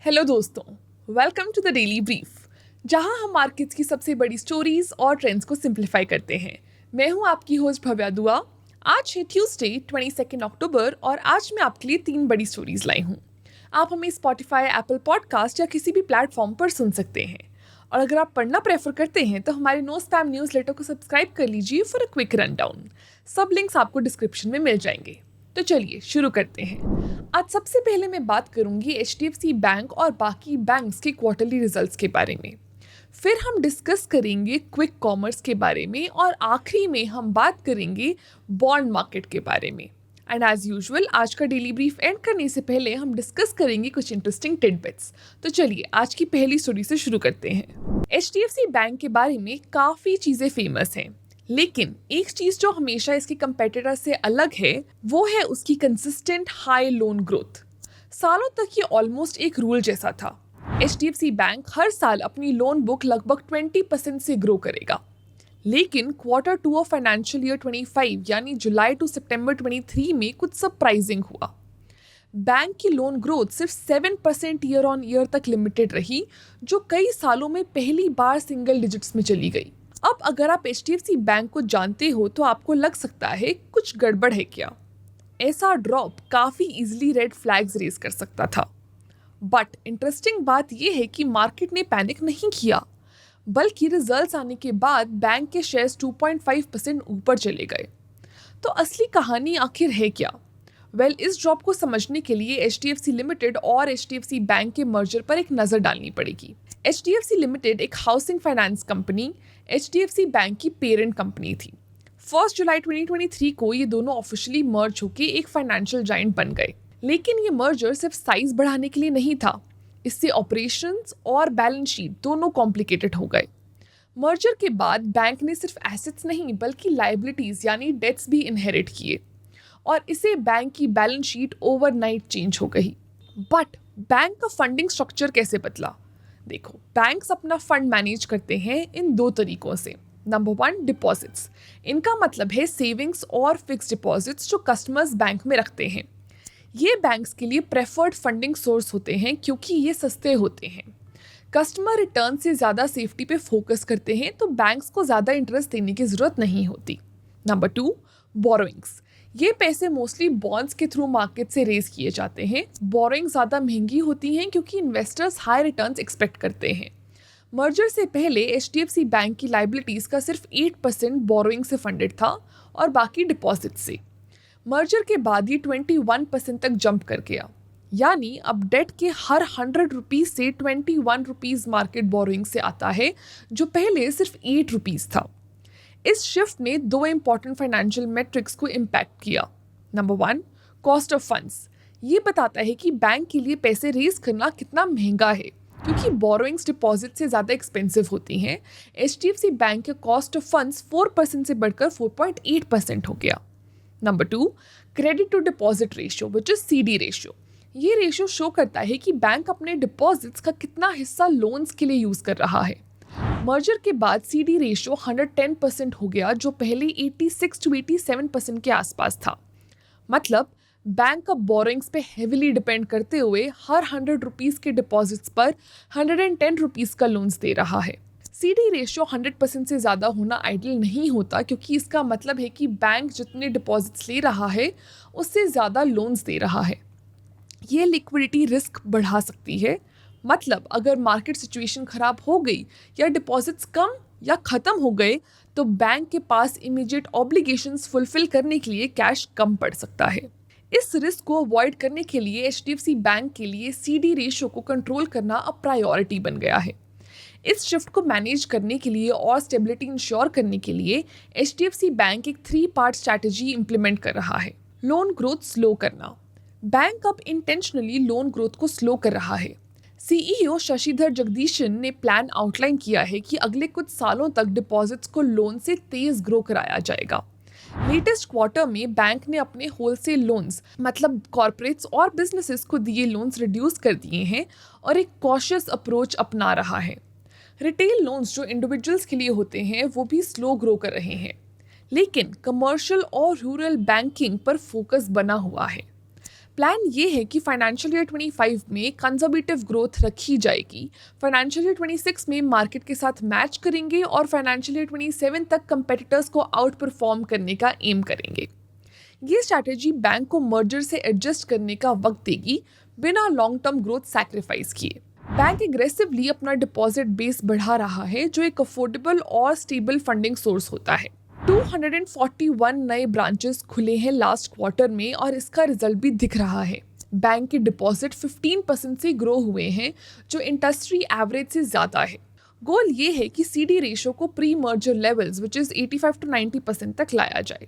Hello दोस्तों, welcome to the daily brief, जहां हम मार्केट्स की सबसे बड़ी स्टोरीज और ट्रेंड्स को सिंप्लीफाई करते हैं। मैं हूं आपकी होस्ट भव्या दुआ। आज है ट्यूसडे 22 अक्टूबर और आज मैं आपके लिए 3 बड़ी स्टोरीज लाई हूं। आप हमें स्पॉटिफाई, एप्पल पॉडकास्ट या किसी भी प्लेटफॉर्म पर सुन सकते हैं। और अगर आप पढ़ना प्रेफर करते हैं तो हमारे नो स्पैम न्यूज़लेटर को सब्सक्राइब कर लीजिए for a quick run down. सब लिंक्स आपको डिस्क्रिप्शन में मिल जाएंगे। तो चलिए शुरू करते हैं। आज सबसे पहले मैं बात करूंगी एचडीएफसी बैंक और बाकी बैंक्स के क्वार्टरली रिजल्ट्स के बारे में। फिर हम डिस्कस करेंगे क्विक कॉमर्स के बारे में और आखिरी में हम बात करेंगे बॉन्ड मार्केट के बारे में। एंड एज यूजुअल आज का डेली ब्रीफ एंड करने से पहले हम डिस्कस करेंगे कुछ इंटरेस्टिंग टिडबिट्स। तो चलिए आज की पहली स्टोरी से शुरू करते हैं। एचडीएफसी बैंक के बारे में काफ़ी चीज़ें फेमस हैं, लेकिन एक चीज जो हमेशा इसके कंपेटिटर से अलग है वो है उसकी कंसिस्टेंट हाई लोन ग्रोथ। सालों तक ये ऑलमोस्ट एक रूल जैसा था। एचडीएफसी बैंक हर साल अपनी लोन बुक लगभग 20% से ग्रो करेगा, लेकिन क्वार्टर 2 ऑफ फाइनेंशियल ईयर 25 यानी जुलाई टू सितंबर 23 में कुछ सरप्राइजिंग हुआ। बैंक की लोन ग्रोथ सिर्फ 7% ईयर ऑन ईयर तक लिमिटेड रही, जो कई सालों में पहली बार सिंगल डिजिट्स में चली गई। अब अगर आप एचडीएफसी बैंक को जानते हो तो आपको लग सकता है कुछ गड़बड़ है क्या। ऐसा ड्रॉप काफ़ी इजीली रेड फ्लैग्स रेज कर सकता था। बट इंटरेस्टिंग बात यह है कि मार्केट ने पैनिक नहीं किया, बल्कि रिजल्ट्स आने के बाद बैंक के शेयर्स 2.5% ऊपर चले गए। तो असली कहानी आखिर है क्या? इस ड्रॉप को समझने के लिए एचडीएफसी लिमिटेड और एचडीएफसी बैंक के मर्जर पर एक नज़र डालनी पड़ेगी। एचडीएफसी लिमिटेड एक housing finance company HDFC bank की पेरेंट कंपनी थी। 1 जुलाई 2023 को ये दोनों ऑफिशियली मर्ज होकर एक फाइनेंशियल जायंट बन गए। लेकिन ये मर्जर सिर्फ साइज बढ़ाने के लिए नहीं था, इससे ऑपरेशंस और बैलेंस शीट दोनों कॉम्प्लिकेटेड हो गए। मर्जर के बाद बैंक ने सिर्फ एसेट्स नहीं बल्कि लाइबिलिटीज यानी डेट्स भी इनहेरिट किए और इसे बैंक की बैलेंस शीट ओवरनाइट चेंज हो गई। बट बैंक का फंडिंग स्ट्रक्चर कैसे बदला? देखो, बैंक्स अपना फंड मैनेज करते हैं इन 2 तरीकों से। Number 1, deposits. इनका मतलब है सेविंग्स और फिक्स डिपॉजिट्स जो कस्टमर्स बैंक में रखते हैं। ये बैंक्स के लिए प्रेफर्ड फंडिंग सोर्स होते हैं क्योंकि ये सस्ते होते हैं। कस्टमर रिटर्न से ज़्यादा सेफ्टी पे फोकस करते हैं, तो बैंक्स को ज़्यादा इंटरेस्ट देने की ज़रूरत नहीं होती। Number 2, borrowings. ये पैसे मोस्टली बॉन्ड्स के थ्रू मार्केट से रेज किए जाते हैं। बोरोइंग ज़्यादा महंगी होती हैं क्योंकि इन्वेस्टर्स हाई रिटर्न्स एक्सपेक्ट करते हैं। मर्जर से पहले एचडीएफसी बैंक की लाइबिलिटीज़ का सिर्फ 8% बोरोइंग से फंडेड था और बाकी डिपॉजिट से। मर्जर के बाद ये 21% तक जंप कर गया, यानी अब डेट के हर 100 रुपीज़ से 21 रुपीज़ मार्केट बोरोइंग से आता है, जो पहले सिर्फ 8 रुपीज़ था। इस शिफ्ट ने 2 इंपॉर्टेंट फाइनेंशियल मैट्रिक्स को इम्पैक्ट किया। Number 1, cost of funds. ये बताता है कि बैंक के लिए पैसे रेज करना कितना महंगा है, क्योंकि बोरोइंग्स डिपॉजिट से ज़्यादा एक्सपेंसिव होती हैं। एचडीएफसी बैंक के कॉस्ट ऑफ फंड्स 4% से बढ़कर 4.8% हो गया। Number 2, credit to deposit ratio which is CD ratio. ये रेशियो शो करता है कि बैंक अपने डिपॉजिट्स का कितना हिस्सा लोन्स के लिए यूज़ कर रहा है। मर्जर के बाद सीडी रेशियो 110% हो गया, जो पहले 86 to 87% के आसपास था। मतलब बैंक अब बोरोइंग्स पे हेविली डिपेंड करते हुए हर 100 रुपीज़ के डिपॉजिट्स पर 110 रुपीज़ का लोन्स दे रहा है। सीडी रेशियो 100% से ज़्यादा होना आइडियल नहीं होता, क्योंकि इसका मतलब है कि बैंक जितने डिपॉजिट्स ले रहा है उससे ज़्यादा लोन्स दे रहा है। ये लिक्विडिटी रिस्क बढ़ा सकती है। मतलब अगर मार्केट सिचुएशन खराब हो गई या डिपॉजिट्स कम या ख़त्म हो गए, तो बैंक के पास इमीडिएट ऑब्लिगेशंस फुलफिल करने के लिए कैश कम पड़ सकता है। इस रिस्क को अवॉइड करने के लिए एचडीएफसी बैंक के लिए सीडी रेशियो को कंट्रोल करना अब प्रायोरिटी बन गया है। इस शिफ्ट को मैनेज करने के लिए और स्टेबिलिटी इंश्योर करने के लिए एचडीएफसी बैंक एक 3 पार्ट स्ट्रैटेजी इंप्लीमेंट कर रहा है। लोन ग्रोथ स्लो करना। बैंक अब इंटेंशनली लोन ग्रोथ को स्लो कर रहा है। सीईओ शशिधर जगदीशन ने प्लान आउटलाइन किया है कि अगले कुछ सालों तक डिपॉजिट्स को लोन से तेज ग्रो कराया जाएगा। लेटेस्ट क्वार्टर में बैंक ने अपने होलसेल लोन्स मतलब कॉर्पोरेट्स और बिजनेसेस को दिए लोन्स रिड्यूस कर दिए हैं और एक कॉशियस अप्रोच अपना रहा है। रिटेल लोन्स जो इंडिविजुअल्स के लिए होते हैं वो भी स्लो ग्रो कर रहे हैं, लेकिन कमर्शियल और रूरल बैंकिंग पर फोकस बना हुआ है। प्लान ये है कि फाइनेंशियल ईयर 25 में कंजर्वेटिव ग्रोथ रखी जाएगी, फाइनेंशियल ईयर 26 में मार्केट के साथ मैच करेंगे और फाइनेंशियल ईयर 27 तक कंपेटिटर्स को आउट परफॉर्म करने का एम करेंगे। ये स्ट्रैटेजी बैंक को मर्जर से एडजस्ट करने का वक्त देगी बिना लॉन्ग टर्म ग्रोथ सैक्रिफाइस किए। बैंक एग्रेसिवली अपना डिपॉजिट बेस बढ़ा रहा है, जो एक अफोर्डेबल और स्टेबल फंडिंग सोर्स होता है। 241 नए ब्रांचेस खुले हैं लास्ट क्वार्टर में और इसका रिजल्ट भी दिख रहा है। बैंक के डिपॉजिट 15% से ग्रो हुए हैं, जो इंडस्ट्री एवरेज से ज़्यादा है। गोल ये है कि CD रेशो को pre merger levels which is 85 to 90% तक लाया जाए।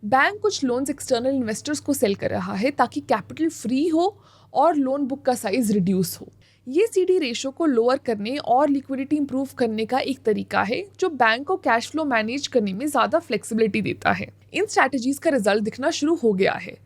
बैंक कुछ लोन्स एक्सटर्नल इन्वेस्टर्स को सेल कर रहा है ताकि कैपिटल फ्री हो और लोन बुक का साइज रिड्यूस हो। ये CD रेशो को लोअर करने और लिक्विडिटी इंप्रूव करने का एक तरीका है, जो बैंक को कैश फ्लो मैनेज करने में ज़्यादा फ्लेक्सिबिलिटी देता है। इन स्ट्रैटेजीज का रिजल्ट दिखना शुरू हो गया है।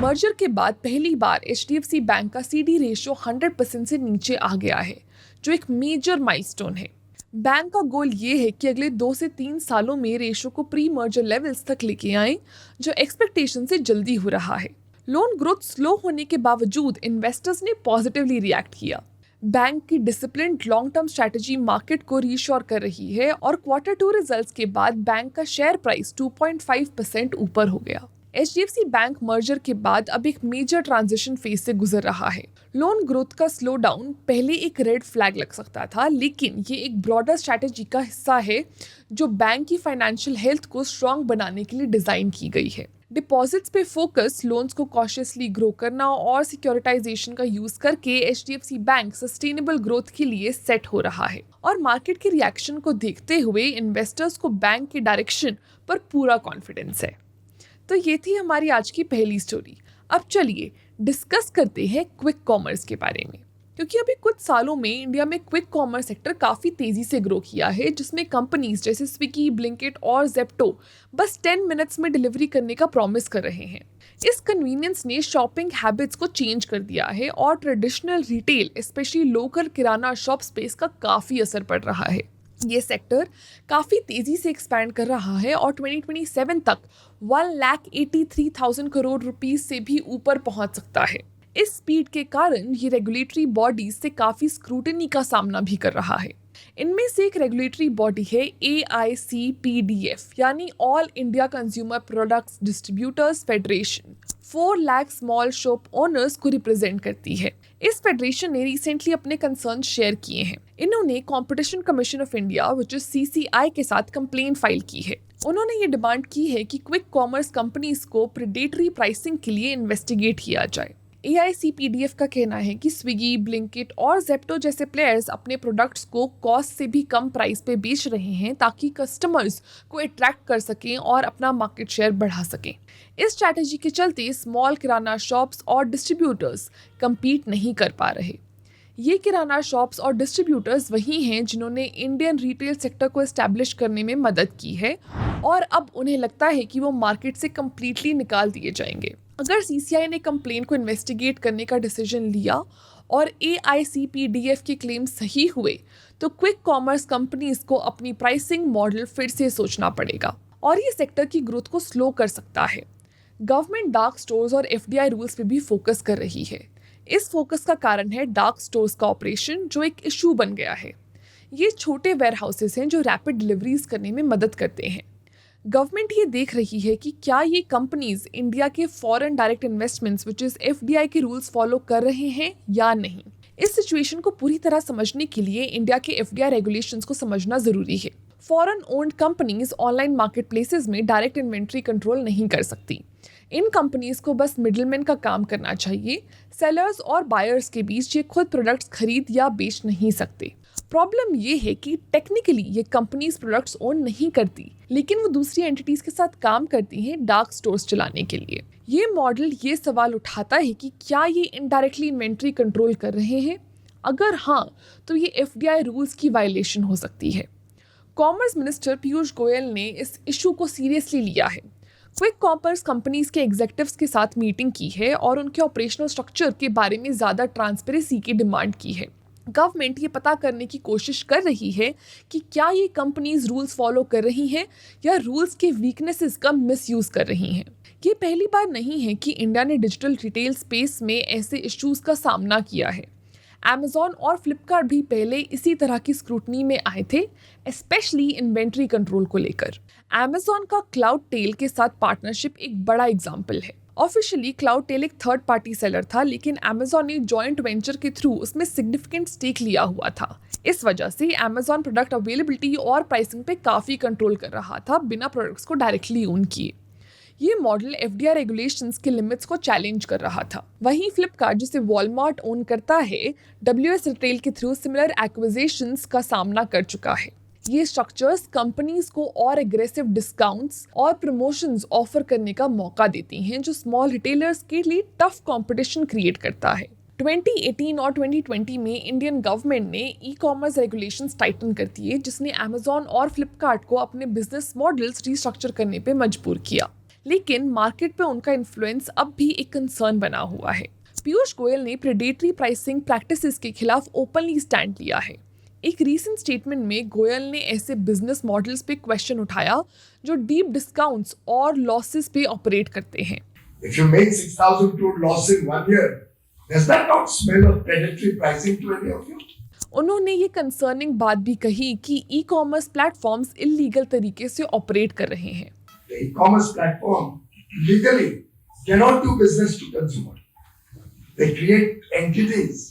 मर्जर के बाद पहली बार HDFC बैंक का CD रेशो 100% से नीचे आ गया है, जो एक मेजर माइलस्टोन है। बैंक का गोल ये है कि अगले 2 से 3 सालों में रेशो को प्री मर्जर लेवल्स तक लेके आएं, जो एक्सपेक्टेशन से जल्दी हो रहा है। लोन ग्रोथ स्लो होने के बावजूद इन्वेस्टर्स ने पॉजिटिवली रिएक्ट किया। बैंक की disciplined long term strategy market को रीश्योर कर रही है और क्वार्टर 2 रिजल्ट्स के बाद बैंक का शेयर प्राइस 2.5% ऊपर हो गया। HDFC बैंक मर्जर के बाद अब एक मेजर ट्रांजिशन फेज से गुजर रहा है। लोन ग्रोथ का स्लो डाउन पहले एक रेड फ्लैग लग सकता था, लेकिन ये एक ब्रॉडर स्ट्रैटेजी का हिस्सा है जो बैंक की फाइनेंशियल हेल्थ को स्ट्रॉन्ग बनाने के लिए डिजाइन की गई है। डिपॉजिट्स पे फोकस, लोन्स को कॉशियसली ग्रो करना और सिक्योरिटाइजेशन का यूज करके HDFC बैंक सस्टेनेबल ग्रोथ के लिए सेट हो रहा है और मार्केट के रिएक्शन को देखते हुए इन्वेस्टर्स को बैंक के डायरेक्शन पर पूरा कॉन्फिडेंस है। तो ये थी हमारी आज की पहली स्टोरी। अब चलिए डिस्कस करते हैं क्विक कॉमर्स के बारे में, क्योंकि अभी कुछ सालों में इंडिया में क्विक कॉमर्स सेक्टर काफ़ी तेज़ी से ग्रो किया है, जिसमें कंपनीज जैसे स्विगी, ब्लिंकिट और जेप्टो बस 10 मिनट्स में डिलीवरी करने का प्रॉमिस कर रहे हैं। इस कन्वीनियंस ने शॉपिंग हैबिट्स को चेंज कर दिया है और ट्रेडिशनल रिटेल, स्पेशली लोकल किराना शॉप स्पेस का काफ़ी असर पड़ रहा है। ये सेक्टर काफ़ी तेज़ी से एक्सपैंड कर रहा है और 2027 तक 1,83,000 करोड़ रुपीस से भी ऊपर पहुंच सकता है। इस स्पीड के कारण ये रेगुलेटरी बॉडीज से काफ़ी स्क्रूटनी का सामना भी कर रहा है। इनमें से एक रेगुलेटरी बॉडी है AICPDF, यानी all India consumer products distributors federation. 4 lakh small shop owners को रिप्रेजेंट करती है। इस फेडरेशन ने रिसेंटली अपने कंसर्न शेयर किए हैं। इन्होंने competition commission of India which is CCI के साथ कंप्लेंट फाइल की है। उन्होंने ये डिमांड की है कि क्विक कॉमर्स कंपनीज को प्रेडेटरी प्राइसिंग के लिए इन्वेस्टिगेट किया जाए। AICPDF का कहना है कि स्विगी, ब्लिंकिट और जेप्टो जैसे प्लेयर्स अपने प्रोडक्ट्स को कॉस्ट से भी कम प्राइस पे बेच रहे हैं ताकि कस्टमर्स को अट्रैक्ट कर सकें और अपना मार्केट शेयर बढ़ा सकें। इस स्ट्रैटेजी के चलते स्मॉल किराना शॉप्स और डिस्ट्रीब्यूटर्स compete नहीं कर पा रहे। ये किराना शॉप्स और डिस्ट्रीब्यूटर्स वही हैं जिन्होंने इंडियन रिटेल सेक्टर को एस्टैब्लिश करने में मदद की है और अब उन्हें लगता है कि वो मार्केट से कम्प्लीटली निकाल दिए जाएंगे। अगर CCI ने कंप्लेंट को इन्वेस्टिगेट करने का डिसीजन लिया और AICPDF के क्लेम सही हुए तो क्विक कॉमर्स कंपनीज को अपनी प्राइसिंग मॉडल फिर से सोचना पड़ेगा और ये सेक्टर की ग्रोथ को स्लो कर सकता है। गवर्नमेंट डार्क स्टोर्स और FDI रूल्स पे भी फोकस कर रही है। इस फोकस का कारण है डार्क स्टोर्स का ऑपरेशन, जो एक इशू बन गया है। ये छोटे वेयर हाउसेस हैं जो रैपिड डिलीवरीज करने में मदद करते हैं। गवर्नमेंट ये देख रही है कि क्या ये कंपनीज इंडिया के foreign direct investments which is FDI के रूल्स फॉलो कर रहे हैं या नहीं। इस सिचुएशन को पूरी तरह समझने के लिए इंडिया के FDI रेगुलेशंस को समझना जरूरी है। Foreign owned companies online market places में डायरेक्ट इन्वेंट्री कंट्रोल नहीं कर सकती। इन कंपनीज को बस मिडलमैन का काम करना चाहिए। सेलर्स और बायर्स के बीच ये खुद प्रोडक्ट्स खरीद या बेच नहीं सकते। प्रॉब्लम ये है कि टेक्निकली ये कंपनीज प्रोडक्ट्स ओन नहीं करती, लेकिन वो दूसरी एंटिटीज के साथ काम करती हैं डार्क स्टोर्स चलाने के लिए। ये मॉडल ये सवाल उठाता है कि क्या ये इनडायरेक्टली इन्वेंट्री कंट्रोल कर रहे हैं? अगर हाँ, तो ये FDI रूल्स की वायलेशन हो सकती है। कॉमर्स मिनिस्टर पीयूष गोयल ने इस इशू को सीरियसली लिया है। क्विक कॉमर्स कंपनीज के एग्जीक्यूटिव्स के साथ मीटिंग की है और उनके ऑपरेशनल स्ट्रक्चर के बारे में ज़्यादा ट्रांसपेरेंसी की डिमांड की है। गवर्नमेंट ये पता करने की कोशिश कर रही है कि क्या ये कंपनीज रूल्स फॉलो कर रही हैं या रूल्स के वीकनेसेस का मिसयूज कर रही हैं। ये पहली बार नहीं है कि इंडिया ने डिजिटल रिटेल स्पेस में ऐसे इश्यूज का सामना किया है। Amazon और फ्लिपकार्ट भी पहले इसी तरह की स्क्रूटनी में आए थे, स्पेशली इन्वेंट्री कंट्रोल को लेकर। Amazon का क्लाउड टेल के साथ पार्टनरशिप एक बड़ा एग्जाम्पल है। ऑफिशियली क्लाउड टेल एक थर्ड पार्टी सेलर था, लेकिन Amazon ने जॉइंट वेंचर के थ्रू उसमें सिग्निफिकेंट स्टेक लिया हुआ था। इस वजह से Amazon प्रोडक्ट अवेलेबिलिटी और प्राइसिंग पे काफ़ी कंट्रोल कर रहा था, बिना प्रोडक्ट्स को डायरेक्टली ओन किए। ये मॉडल एफडीआई रेगुलेशंस के लिमिट्स को चैलेंज कर रहा था। वहीं फ्लिपकार्ट, जिसे वॉलमार्ट ओन करता है, डब्ल्यूएस रिटेल के थ्रू सिमिलर एक्विजिशंस का सामना कर चुका है। ये स्ट्रक्चर्स कंपनीज को और एग्रेसिव डिस्काउंट्स और प्रमोशंस ऑफर करने का मौका देती हैं, जो स्मॉल रिटेलर्स के लिए टफ कंपटीशन क्रिएट करता है। 2018 और 2020 में इंडियन गवर्नमेंट ने ई कॉमर्स रेगुलेशंस टाइटन कर दिए, जिसने अमेजॉन और फ्लिपकार्ट को अपने बिजनेस मॉडल्स रिस्ट्रक्चर करने पे मजबूर किया। लेकिन मार्केट पे उनका इन्फ्लुएंस अब भी एक कंसर्न बना हुआ है। पीयूष गोयल ने प्रेडेटरी प्राइसिंग प्रैक्टिसेस के खिलाफ ओपनली स्टैंड लिया है। एक रीसेंट स्टेटमेंट में गोयल ने ऐसे बिजनेस मॉडल्स पे क्वेश्चन उठाया जो डीप डिस्काउंट्स और लॉसेस पे ऑपरेट करते हैं। If you make 6,000 crore loss in 1 year, does that not smell of predatory pricing to any of you? उन्होंने ये कंसर्निंग बात भी कही कि ई कॉमर्स प्लेटफॉर्म्स इलीगल तरीके से ऑपरेट कर रहे हैं। The e-commerce platform legally cannot do business to consumer. They create entities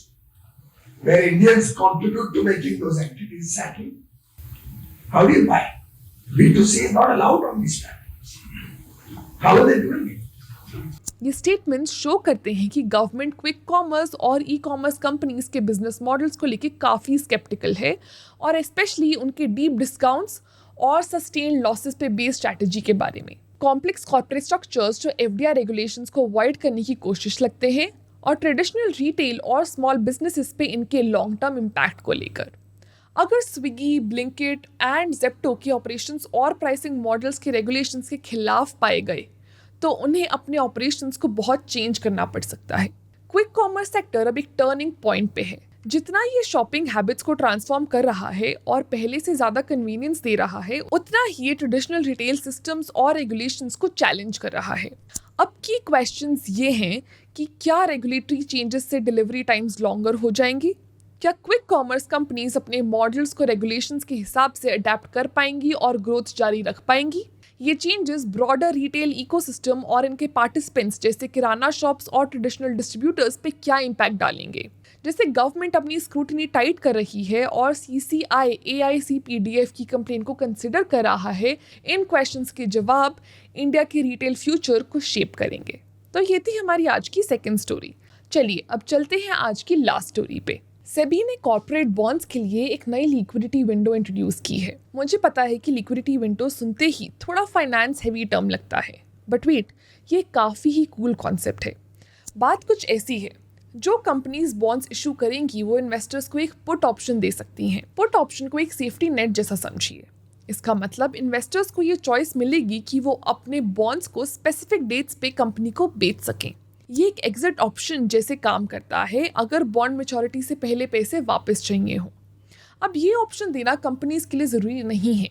where Indians contribute to making those entities settle. How do you buy? B2C is not allowed on these platforms. How are they doing it? ये statements show करते हैं कि government quick commerce और e commerce companies के business models को लेकर काफ़ी sceptical है, और स्पेशली उनके डीप डिस्काउंट्स और सस्टेन लॉसेस पे बेस्ड स्ट्रैटेजी के बारे में। कॉम्प्लेक्स कॉर्पोरेट स्ट्रक्चर्स जो एफडीआई रेगुलेशंस को अवॉइड करने की कोशिश लगते हैं, और ट्रेडिशनल रिटेल और स्मॉल बिजनेसेस पे इनके लॉन्ग टर्म इम्पैक्ट को लेकर। अगर स्विगी, ब्लिंकिट एंड जेप्टो के ऑपरेशंस और प्राइसिंग मॉडल्स के रेगुलेशंस के खिलाफ पाए गए, तो उन्हें अपने ऑपरेशंस को बहुत चेंज करना पड़ सकता है। क्विक कॉमर्स सेक्टर अब एक टर्निंग पॉइंट पे है। जितना ये शॉपिंग हैबिट्स को ट्रांसफॉर्म कर रहा है और पहले से ज़्यादा कन्वीनियंस दे रहा है, उतना ही ये ट्रेडिशनल रिटेल सिस्टम्स और रेगुलेशंस को चैलेंज कर रहा है। अब की क्वेश्चंस ये हैं कि क्या रेगुलेटरी चेंजेस से डिलीवरी टाइम्स लॉन्गर हो जाएंगी? क्या क्विक कॉमर्स कंपनीज अपने मॉडल्स को रेगुलेशंस के हिसाब से अडेप्ट कर पाएंगी और ग्रोथ जारी रख पाएंगी? ये चेंजेस ब्रॉडर रिटेल इकोसिस्टम और इनके पार्टिसिपेंट्स जैसे किराना शॉप्स और ट्रेडिशनल डिस्ट्रीब्यूटर्स पे क्या इम्पैक्ट डालेंगे? जैसे गवर्नमेंट अपनी स्क्रूटनी टाइट कर रही है और सीसीआई एआईसीपीडीएफ की कंप्लेन को कंसिडर कर रहा है, इन क्वेश्चंस के जवाब इंडिया के रिटेल फ्यूचर को शेप करेंगे। तो ये थी हमारी आज की सेकंड स्टोरी। चलिए अब चलते हैं आज की लास्ट स्टोरी पे। सेबी ने कॉर्पोरेट बॉन्ड्स के लिए एक नई लिक्विडिटी विंडो इंट्रोड्यूस की है। मुझे पता है कि लिक्विडिटी विंडो सुनते ही थोड़ा फाइनेंस हेवी टर्म लगता है, बट वेट, ये काफ़ी ही कूल कॉन्सेप्ट है। बात कुछ ऐसी है, जो कंपनीज बॉन्ड्स इशू करेंगी वो इन्वेस्टर्स को एक पुट ऑप्शन दे सकती हैं। पुट ऑप्शन को एक सेफ्टी नेट जैसा समझिए। इसका मतलब इन्वेस्टर्स को ये चॉइस मिलेगी कि वो अपने बॉन्ड्स को स्पेसिफिक डेट्स पे कंपनी को बेच सकें। ये एक एग्जिट ऑप्शन जैसे काम करता है अगर बॉन्ड मैच्योरिटी से पहले पैसे वापस चाहिए हो। अब ये ऑप्शन देना कंपनीज के लिए ज़रूरी नहीं है,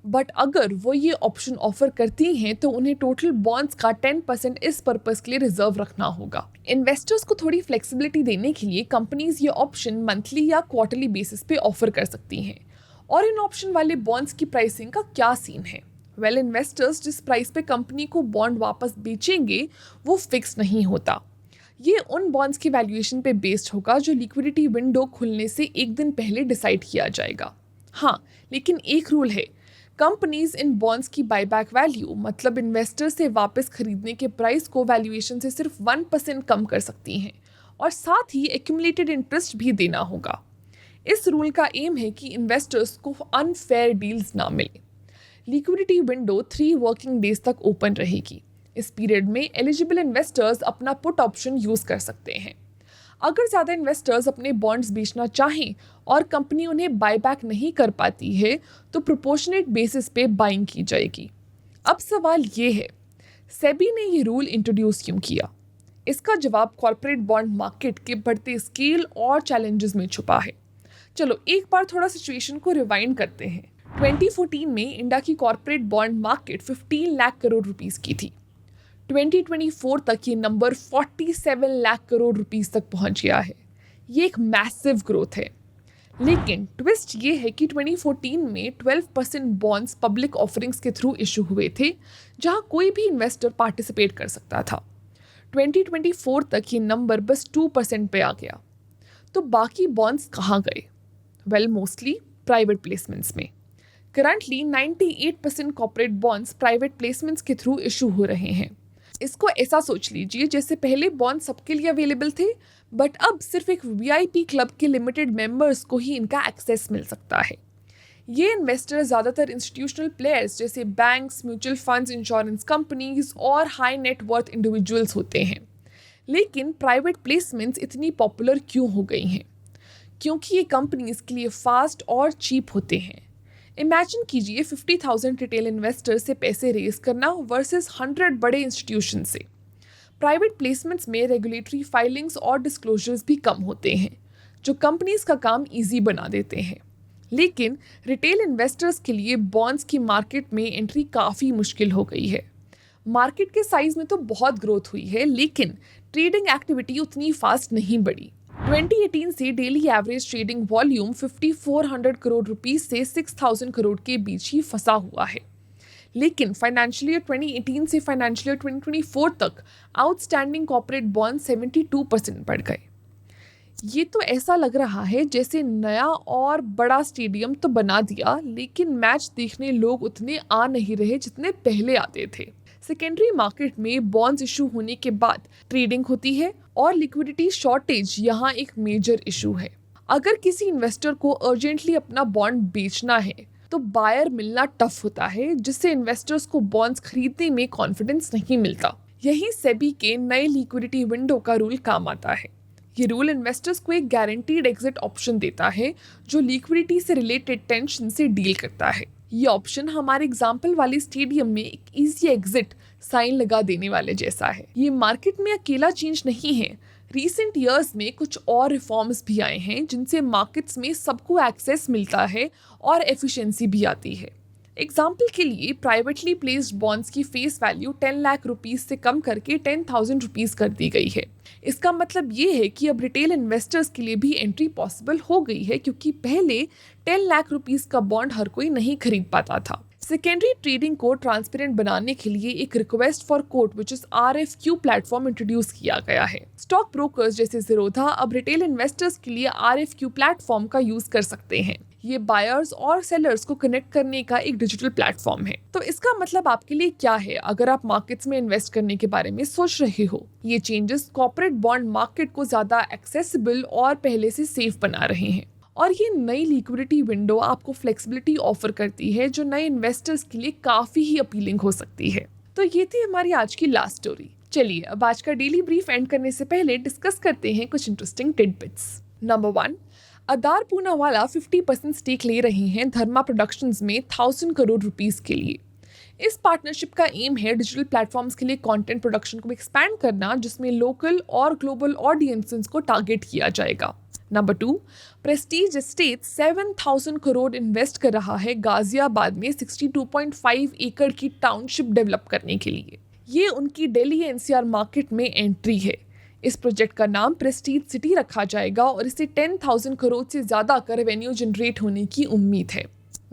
बट अगर वो ये ऑप्शन ऑफर करती हैं तो उन्हें टोटल बॉन्ड्स का 10% इस पर्पस के लिए रिजर्व रखना होगा। इन्वेस्टर्स को थोड़ी फ्लेक्सिबिलिटी देने के लिए कंपनीज ये ऑप्शन मंथली या क्वार्टरली बेसिस पे ऑफर कर सकती हैं। और इन ऑप्शन वाले बॉन्ड्स की प्राइसिंग का क्या सीन है? वेल, इन्वेस्टर्स जिस प्राइस पे कंपनी को बॉन्ड वापस बेचेंगे वो फिक्स नहीं होता। ये उन बॉन्ड्स की वैल्यूएशन पे बेस्ड होगा जो लिक्विडिटी विंडो खुलने से एक दिन पहले डिसाइड किया जाएगा। हाँ, लेकिन एक रूल है, कंपनीज इन बॉन्ड्स की बायबैक वैल्यू, मतलब इन्वेस्टर से वापस खरीदने के प्राइस को वैल्यूएशन से सिर्फ 1% कम कर सकती हैं, और साथ ही एक्यूमुलेटेड इंटरेस्ट भी देना होगा। इस रूल का एम है कि इन्वेस्टर्स को अनफेयर डील्स ना मिले। लिक्विडिटी विंडो 3 वर्किंग डेज तक ओपन रहेगी। इस पीरियड में एलिजिबल इन्वेस्टर्स अपना पुट ऑप्शन यूज़ कर सकते हैं। अगर ज़्यादा इन्वेस्टर्स अपने बॉन्ड्स बेचना चाहें और कंपनी उन्हें बायबैक नहीं कर पाती है तो प्रोपोर्शनेट बेसिस पे बाइंग की जाएगी। अब सवाल ये है, सेबी ने ये रूल इंट्रोड्यूस क्यों किया? इसका जवाब कॉर्पोरेट बॉन्ड मार्केट के बढ़ते स्केल और चैलेंजेस में छुपा है। चलो एक बार थोड़ा सिचुएशन को रिवाइंड करते हैं। 2014 में इंडिया की corporate bond market 15 lakh crore rupees की थी। 2024 तक ये नंबर 47 लाख करोड़ रुपीस तक पहुंच गया है। ये एक मैसिव ग्रोथ है। लेकिन ट्विस्ट ये है कि 2014 में 12% बॉन्ड्स पब्लिक ऑफरिंग्स के थ्रू इशू हुए थे, जहां कोई भी इन्वेस्टर पार्टिसिपेट कर सकता था। 2024 तक ये नंबर बस 2% पे आ गया। तो बाकी बॉन्ड्स कहाँ गए? वेल, मोस्टली प्राइवेट प्लेसमेंट्स में। Currently 98% corporate bonds private placements के थ्रू इशू हो रहे हैं। इसको ऐसा सोच लीजिए जैसे पहले बॉन्ड सबके लिए अवेलेबल थे, बट अब सिर्फ एक वीआईपी क्लब के लिमिटेड मेंबर्स को ही इनका एक्सेस मिल सकता है। ये इन्वेस्टर ज़्यादातर इंस्टीट्यूशनल प्लेयर्स जैसे banks, mutual funds, insurance companies और हाई नेट वर्थ इंडिविजुअल्स होते हैं। लेकिन प्राइवेट प्लेसमेंट्स इतनी पॉपुलर क्यों हो गई हैं? क्योंकि ये कंपनीज के लिए फास्ट और चीप होते हैं। इमेजिन कीजिए 50,000 रिटेल इन्वेस्टर से पैसे रेज करना वर्सेस 100 बड़े इंस्टीट्यूशन से। प्राइवेट प्लेसमेंट्स में रेगुलेटरी फाइलिंग्स और डिस्क्लोजर्स भी कम होते हैं, जो कंपनीज का काम इजी बना देते हैं। लेकिन रिटेल इन्वेस्टर्स के लिए बॉन्ड्स की मार्केट में एंट्री काफ़ी मुश्किल हो गई है। मार्केट के साइज में तो बहुत ग्रोथ हुई है, लेकिन ट्रेडिंग एक्टिविटी उतनी फास्ट नहीं बढ़ी। 2018 से daily average trading volume 5,400 crore rupees से 6,000 करोड़ के बीच ही फंसा हुआ है। लेकिन फाइनेंशियल ईयर 2018 से फाइनेंशियल ईयर 2024 तक आउटस्टैंडिंग कॉर्पोरेट बॉन्ड 72% बढ़ गए। ये तो ऐसा लग रहा है जैसे नया और बड़ा स्टेडियम तो बना दिया, लेकिन मैच देखने लोग उतने आ नहीं रहे जितने पहले आते थे। सेकेंडरी मार्केट में बॉन्ड्स इशू होने के बाद ट्रेडिंग होती है और लिक्विडिटी शॉर्टेज यहाँ एक मेजर इशू है। अगर किसी इन्वेस्टर को अर्जेंटली अपना बॉन्ड बेचना है तो बायर मिलना टफ होता है, जिससे इन्वेस्टर्स को बॉन्ड्स खरीदने में कॉन्फिडेंस नहीं मिलता। यही सेबी के नए लिक्विडिटी विंडो का रूल काम आता है। ये रूल इन्वेस्टर्स को एक गारंटीड एग्जिट ऑप्शन देता है, जो लिक्विडिटी से रिलेटेड टेंशन से डील करता है। ये ऑप्शन हमारे एग्जाम्पल वाले स्टेडियम में एक इजी एग्जिट साइन लगा देने वाले जैसा है। ये मार्केट में अकेला चेंज नहीं है। रीसेंट ईयर्स में कुछ और रिफॉर्म्स भी आए हैं, जिनसे मार्केट्स में सबको एक्सेस मिलता है और एफिशिएंसी भी आती है। एग्जाम्पल के लिए प्राइवेटली प्लेस्ड बॉन्ड्स की फेस वैल्यू 10 लाख रुपीस से कम करके 10,000 रुपीस कर दी गई है। इसका मतलब ये है कि अब रिटेल इन्वेस्टर्स के लिए भी एंट्री पॉसिबल हो गई है, क्योंकि पहले 10 लाख रुपीस का बॉन्ड हर कोई नहीं खरीद पाता था। सेकेंडरी ट्रेडिंग को ट्रांसपेरेंट बनाने के लिए एक request for quote which is RFQ platform introduce किया गया है। स्टॉक ब्रोकर्स जैसे ज़ीरोधा अब रिटेल इन्वेस्टर्स के लिए RFQ प्लेटफॉर्म का यूज कर सकते हैं। ये बायर्स और सेलर्स को कनेक्ट करने का एक डिजिटल प्लेटफॉर्म है। तो इसका मतलब आपके लिए क्या है अगर आप मार्केट्स में इन्वेस्ट करने के बारे में सोच रहे हो? ये चेंजेस कॉर्पोरेट बॉन्ड मार्केट को ज्यादा एक्सेसिबल और पहले से सेफ बना रहे हैं। और ये नई लिक्विडिटी विंडो आपको फ्लेक्सिबिलिटी ऑफर करती है, जो नए इन्वेस्टर्स के लिए काफ़ी ही अपीलिंग हो सकती है। तो ये थी हमारी आज की लास्ट स्टोरी। चलिए अब आज का डेली ब्रीफ एंड करने से पहले डिस्कस करते हैं कुछ interesting titbits. Number 1, Adar Poonawalla 50% stake ले रहे हैं धर्मा प्रोडक्शंस में 1,000 करोड़ रुपीस के लिए। इस पार्टनरशिप का एम है डिजिटल प्लेटफॉर्म्स के लिए कंटेंट प्रोडक्शन को एक्सपैंड करना, जिसमें लोकल और ग्लोबल ऑडियंसेस को टारगेट किया जाएगा। Number 2, Prestige estate 7,000 crore invest कर रहा है गाजियाबाद में 62.5 एकड़ की टाउनशिप डेवलप करने के लिए। ये उनकी दिल्ली NCR मार्केट में एंट्री है। इस प्रोजेक्ट का नाम प्रेस्टीज सिटी रखा जाएगा और इसे 10,000 करोड़ से ज़्यादा का रेवेन्यू जनरेट होने की उम्मीद है।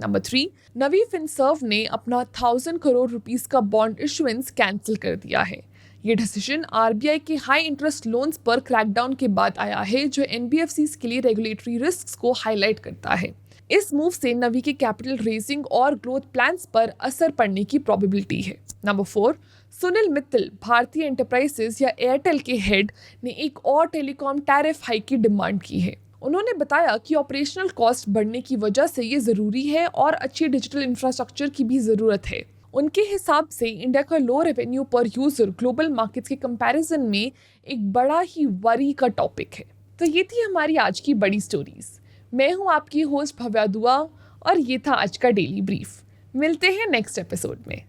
नंबर 3, नवी फिनसर्व ने अपना 1,000 करोड़ रुपीस का बॉन्ड इशुएंस कैंसिल कर दिया है। ये डिसीजन RBI के हाई इंटरेस्ट लोन्स पर क्रैकडाउन के बाद आया है, जो NBFCs के लिए रेगुलेटरी रिस्क्स को हाईलाइट करता है। इस मूव से नवी के कैपिटल रेजिंग और ग्रोथ प्लान्स पर असर पड़ने की प्रोबेबिलिटी है। नंबर 4, सुनील मित्तल भारतीय एंटरप्राइजेस या एयरटेल के हेड ने एक और टेलीकॉम टैरिफ हाइक की डिमांड की है। उन्होंने बताया कि ऑपरेशनल कॉस्ट बढ़ने की वजह से ये ज़रूरी है और अच्छी डिजिटल इंफ्रास्ट्रक्चर की भी ज़रूरत है। उनके हिसाब से इंडिया का लो रेवेन्यू पर यूज़र ग्लोबल मार्केट्स के कंपैरिजन में एक बड़ा ही वरी का टॉपिक है। तो ये थी हमारी आज की बड़ी स्टोरीज। मैं हूँ आपकी होस्ट भव्या दुआ और ये था आज का डेली ब्रीफ। मिलते हैं नेक्स्ट एपिसोड में।